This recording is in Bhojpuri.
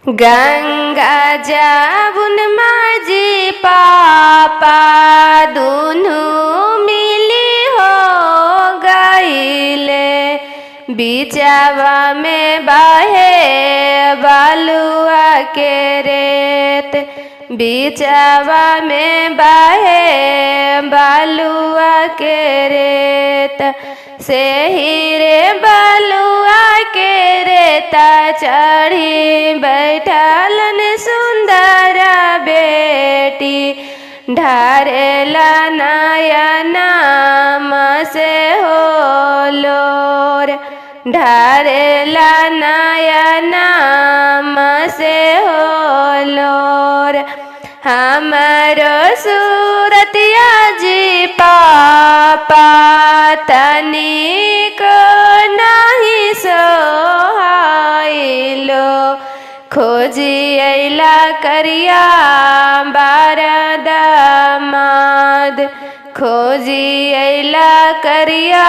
गंगा जाबुन माझी पापा दुनु मिली हो गईले। बिचावा में बाहे बालुआ के रेत, बिचावा में बाहे बालुआ के रेत। से हीरे बालुआ के रेता चढ़ी बैठलन सुंदर बेटी। ढारेला नयना से हो लोर, ढारेला नयना से हो लोर। हमारो सूरतिया जी पापा तनिक नहीं सोहाइलो। खोजी अइला करिया बारदामाद, खोजी अइला करिया